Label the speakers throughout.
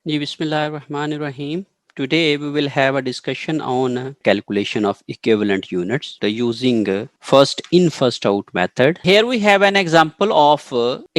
Speaker 1: जी, बिस्मिल्लाहिर्रहमानिर्रहीम. Today we will have a discussion on calculation of equivalent units the using first in first out method. Here we have an example of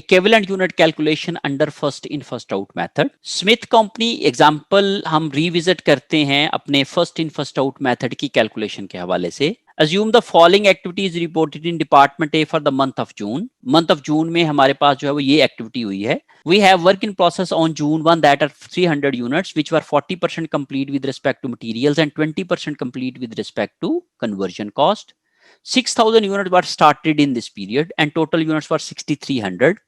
Speaker 1: equivalent unit calculation under first in first out method. Smith Company example हम revisit करते हैं अपने first in first out method की calculation के हवाले से. Assume the following activities reported in department A for the month of June. Month of June में हमारे पास जो है वो ये activity हुई है. We have work in process on June 1 that are 300 units, which were 40% complete with respect to materials and 20% complete with respect to conversion cost. 6,000 units were started in this period and total units were 6,300.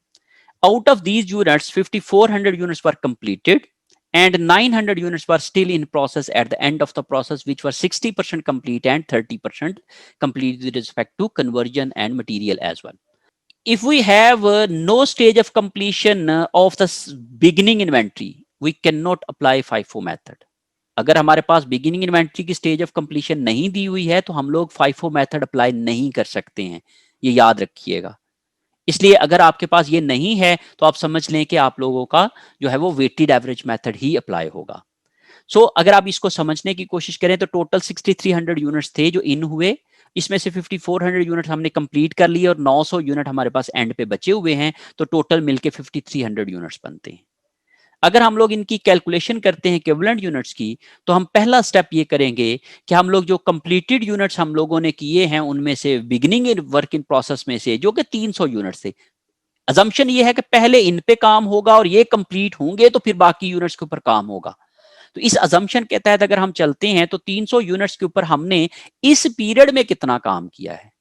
Speaker 1: Out of these units, 5,400 units were completed and 900 units were still in process at the end of the process, which were 60% complete and 30% complete with respect to conversion and material as well. If we have no stage of completion of the beginning inventory, we cannot apply FIFO method. अगर हमारे पास beginning inventory की stage of completion नहीं दी हुई है तो हम लोग FIFO method apply नहीं कर सकते हैं, ये याद रखिएगा. इसलिए अगर आपके पास ये नहीं है तो आप समझ लें कि आप लोगों का जो है वो वेटेड एवरेज मेथड ही अप्लाई होगा. सो अगर आप इसको समझने की कोशिश करें तो टोटल 6300 यूनिट्स थे जो इन हुए. इसमें से 5400 यूनिट हमने कंप्लीट कर लिए और 900 यूनिट हमारे पास एंड पे बचे हुए हैं, तो टोटल मिलके 5300 यूनिट्स बनते हैं. अगर हम लोग इनकी कैलकुलेशन करते हैं इक्विवेलेंट यूनिट्स की, तो हम पहला स्टेप ये करेंगे कि हम लोग जो कंप्लीटेड यूनिट्स हम लोगों ने किए हैं उनमें से बिगिनिंग वर्क इन प्रोसेस में से जो कि 300 यूनिट्स थे, अजम्पशन ये है कि पहले इन पे काम होगा और ये कंप्लीट होंगे तो फिर बाकी यूनिट्स के ऊपर काम होगा. तो इस अजम्पशन के तहत अगर हम चलते हैं तो 300 यूनिट्स के ऊपर हमने इस पीरियड में कितना काम किया है,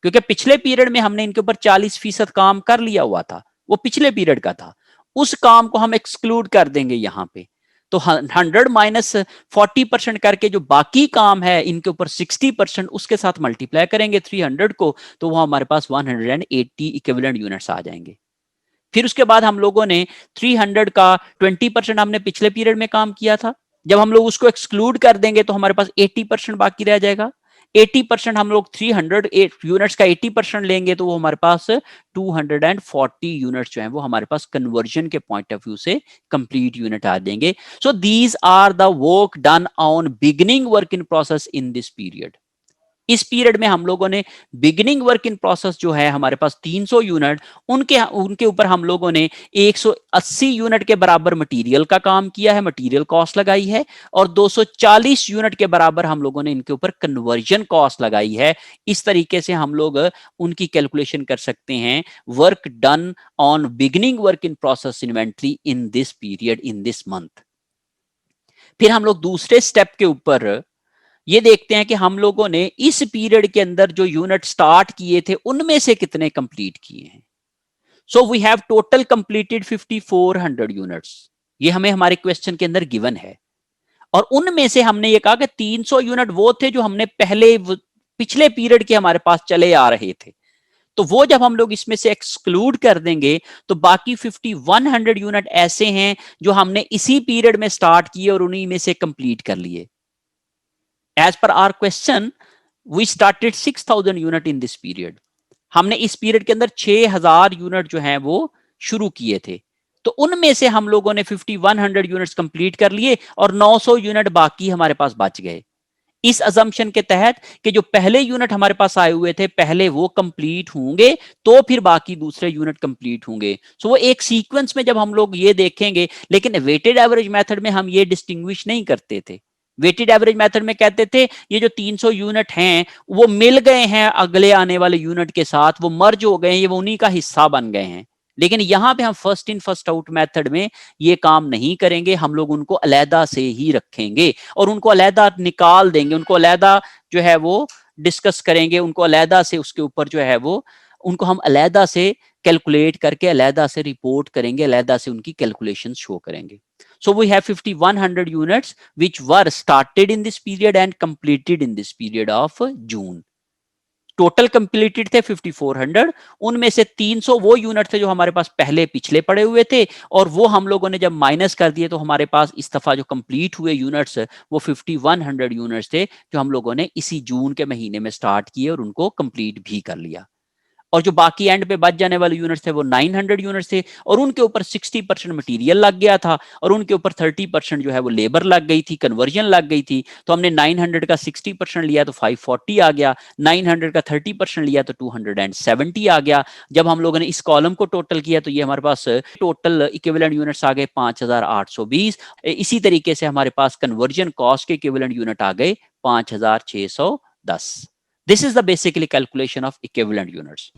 Speaker 1: क्योंकि पिछले पीरियड में हमने इनके ऊपर 40% काम कर लिया हुआ था, वो पिछले पीरियड का था. उस काम को हम एक्सक्लूड कर देंगे यहां पे. तो 100 माइनस 40% करके जो बाकी काम है इनके ऊपर 60% उसके साथ मल्टीप्लाई करेंगे 300 को, तो वो हमारे पास 180 इक्विवेलेंट यूनिट्स आ जाएंगे. फिर उसके बाद हम लोगों ने 300 का 20% हमने पिछले पीरियड में काम किया था. जब हम लोग उसको एक्सक्लूड कर देंगे तो हमारे पास 80% बाकी रह जाएगा. 80% हम लोग 300 यूनिट्स का 80% लेंगे तो वो हमारे पास 240 यूनिट्स जो है वो हमारे पास कन्वर्जन के पॉइंट ऑफ व्यू से कंप्लीट यूनिट आ जाएंगे. So these are the work done on beginning work in process in this period. इस पीरियड में हम लोगों ने बिगिनिंग वर्क इन प्रोसेस जो है हमारे पास 300 यूनिट, उनके उनके ऊपर हम लोगों ने 180 यूनिट के बराबर मटेरियल का काम किया है, मटेरियल कॉस्ट लगाई है, और 240 यूनिट के बराबर हम लोगों ने इनके ऊपर कन्वर्जन कॉस्ट लगाई है. इस तरीके से हम लोग उनकी कैलकुलेशन कर सकते हैं work done on beginning work in process inventory in this period in this month. फिर हम लोग दूसरे स्टेप के ऊपर ये देखते हैं कि हम लोगों ने इस पीरियड के अंदर जो यूनिट स्टार्ट किए थे उनमें से कितने कंप्लीट किए हैं. So we have total completed 5400 units. ये हमें हमारे क्वेश्चन के अंदर गिवन है, और उनमें से हमने ये कहा कि 300 यूनिट वो थे जो हमने पहले पिछले पीरियड के हमारे पास चले आ रहे थे. तो वो जब हम लोग इसमें से एक्सक्लूड कर देंगे तो बाकी 5100 यूनिट ऐसे हैं जो हमने इसी पीरियड में स्टार्ट किए और उन्हीं में से कंप्लीट कर लिए. As per our question, we started 6,000 unit in this period. हमने इस पीरियड के अंदर 6,000 यूनिट जो है वो शुरू किए थे. तो उनमें से हम लोगों ने 5100 यूनिट्स कंप्लीट कर लिए और 900 यूनिट बाकी हमारे पास बच गए. इस अजम्पशन के तहत कि जो पहले यूनिट हमारे पास आए हुए थे पहले वो कंप्लीट होंगे तो फिर बाकी दूसरे यूनिट कंप्लीट होंगे. सो वो एक सीक्वेंस में जब हम लोग ये देखेंगे, लेकिन वेटेड एवरेज मेथड में हम ये डिस्टिंग्विश नहीं करते थे. वेटेड एवरेज मेथड में कहते थे ये जो 300 यूनिट हैं वो मिल गए हैं अगले आने वाले यूनिट के साथ, वो मर्ज हो गए हैं, ये वो उन्हीं का हिस्सा बन गए हैं. लेकिन यहां पे हम first in first out method में ये काम नहीं करेंगे. हम लोग उनको अलहदा से ही रखेंगे और उनको अलहदा निकाल देंगे, उनको अलहदा जो है वो डिस्कस करेंगे, उनको अलहदा से उसके ऊपर जो है वो उनको हम अलहदा से कैलकुलेट करके अलहदा से रिपोर्ट करेंगे, अलहदा से उनकी कैलकुलेशन शो करेंगे. So we have 5100 units which were started in this period and completed in this period of June. Total completed थे 5400. उनमें से 300 वो यूनिट थे जो हमारे पास पहले पिछले पड़े हुए थे, और वो हम लोगों ने जब माइनस कर दिए तो हमारे पास इस दफा जो कंप्लीट हुए यूनिट्स वो 5100 यूनिट्स थे जो हम लोगों ने इसी जून के महीने में स्टार्ट किए और उनको कंप्लीट भी कर लिया. और जो बाकी एंड पे बच जाने वाले यूनिट्स थे वो 900 यूनिट्स थे, और उनके ऊपर 60% मटेरियल लग गया था, और उनके ऊपर 30% जो है वो लेबर लग गई थी, कन्वर्जन लग गई थी। तो हमने 900 का 60% लिया तो 540 आ गया, 900 का 30% लिया तो 270 आ गया। जब हम लोगों ने इस कॉलम को टोटल किया तो ये हमारे पास टोटल इक्विवेलेंट यूनिट्स आ गए 5820। इसी तरीके से हमारे पास कन्वर्जन कॉस्ट के इक्विवेलेंट यूनिट आ गए 5610। This is the basically calculation of equivalent units.